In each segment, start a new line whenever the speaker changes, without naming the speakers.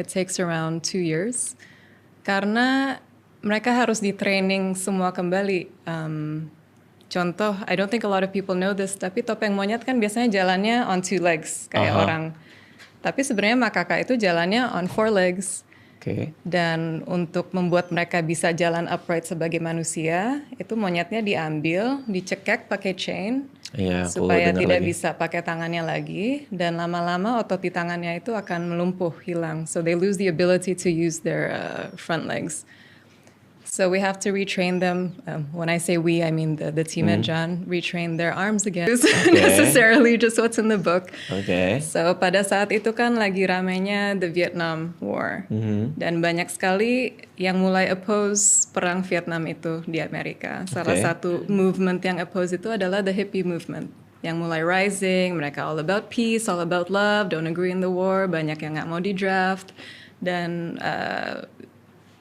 It takes around 2 years karena mereka harus di training semua kembali. Contoh, I don't think a lot of people know this, tapi topeng monyet kan biasanya jalannya on 2 legs kayak orang. Tapi sebenarnya makaka itu jalannya on 4 legs.
Oke.
Dan untuk membuat mereka bisa jalan upright sebagai manusia, itu monyetnya diambil, dicekek pakai chain,
Iya, aku
supaya
dengar
tidak
lagi.
bisa pakai tangannya lagi, dan lama-lama otot di tangannya itu akan melumpuh, hilang. So they lose the ability to use their front legs. So we have to retrain them. When I say we, I mean the team and John, retrain their arms again. Necessarily just what's in the book.
Oke.
So pada saat itu kan lagi ramainya the Vietnam War. Dan banyak sekali yang mulai oppose perang Vietnam itu di Amerika. Salah satu movement yang oppose itu adalah the hippie movement. Yang mulai rising, mereka all about peace, all about love, don't agree in the war, banyak yang gak mau di draft. Dan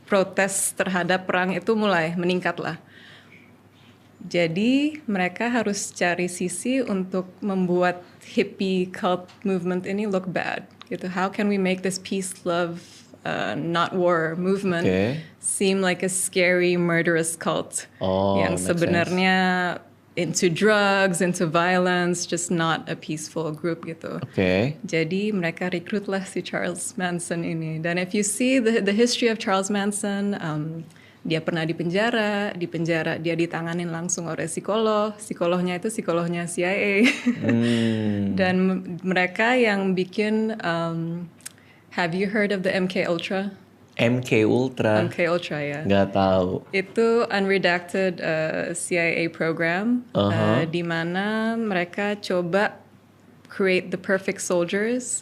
protes terhadap perang itu mulai meningkat lah. Jadi mereka harus cari sisi untuk membuat hippie cult movement ini look bad. Gitu. How can we make this peace, love, not war movement seem like a scary, murderous cult yang sebenarnya into drugs, into violence, just not a peaceful group gitu. Jadi mereka rekrutlah si Charles Manson ini. Dan if you see the history of Charles Manson, dia pernah di penjara dia ditanganin langsung oleh psikolognya itu psikolognya CIA. Dan mereka yang bikin, have you heard of the MK Ultra?
MK Ultra.
MK Ultra ya.
Nggak tahu.
Itu unredacted CIA program di mana mereka coba create the perfect soldiers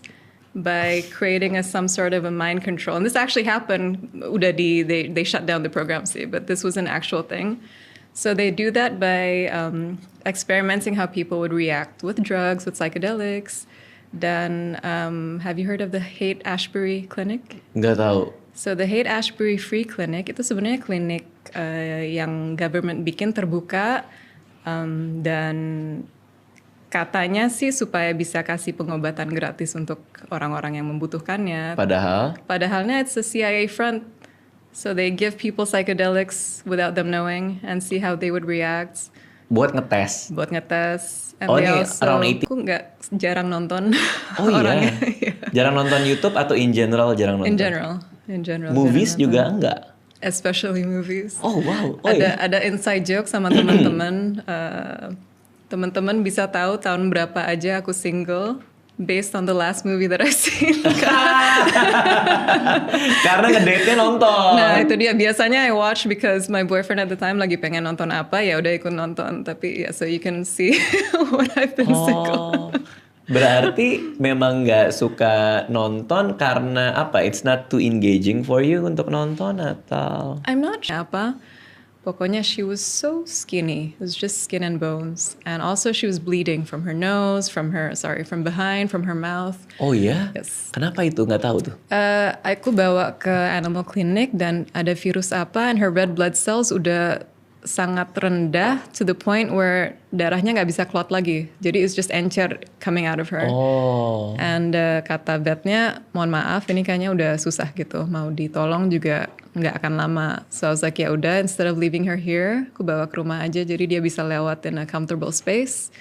by creating some sort of a mind control. And this actually happened. They shut down the program sih, but this was an actual thing. So they do that by experimenting how people would react with drugs, with psychedelics. Dan have you heard of the Haight-Ashbury Clinic?
Nggak tahu.
So the Haight-Ashbury Free Clinic itu sebenarnya klinik yang government bikin terbuka dan katanya sih supaya bisa kasih pengobatan gratis untuk orang-orang yang membutuhkannya. Padahalnya it's a CIA front. So they give people psychedelics without them knowing and see how they would react.
Buat ngetes.
And they
ini
also,
around 80.
Aku nggak jarang nonton.
Iya. Jarang nonton YouTube atau in general jarang nonton?
In general.
Movies juga enggak?
Especially movies.
Oh wow.
Ada inside joke sama teman-teman. Teman-teman bisa tahu tahun berapa aja aku single based on the last movie that I seen.
Karena ngedate-nya nonton.
Nah itu dia, biasanya I watch because my boyfriend at the time lagi pengen nonton apa, ya udah ikut nonton. Tapi ya so you can see what I've been single.
Berarti memang nggak suka nonton karena apa? It's not too engaging for you untuk nonton atau?
I'm not sure apa. Pokoknya she was so skinny. It was just skin and bones. And also she was bleeding from her nose, from behind, from her mouth.
Oh iya?
Yes.
Kenapa itu? Nggak tahu tuh.
Aku bawa ke animal clinic dan ada virus apa, and her red blood cells udah sangat rendah to the point where darahnya nggak bisa clot lagi. Jadi it's just encer coming out of her. And kata vetnya, mohon maaf ini kayaknya udah susah gitu. Mau ditolong juga nggak akan lama. So I was like, ya udah, instead of leaving her here, aku bawa ke rumah aja. Jadi dia bisa lewat in a comfortable space.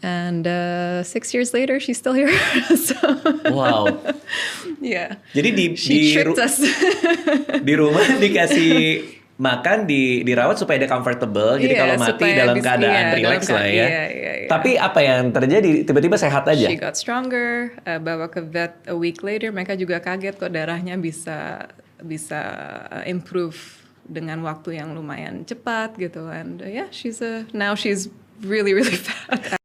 And 6 years later, she's still here. So,
wow.
Yeah.
Jadi
She tricked us.
Di rumah dikasih makan, dirawat supaya dia comfortable. Jadi kalau mati dalam keadaan relax lah ya. Tapi apa yang terjadi? Tiba-tiba sehat aja.
She got stronger. Bawa ke vet a week later, mereka juga kaget kok darahnya bisa improve dengan waktu yang lumayan cepat gitu. And now she's really really fat.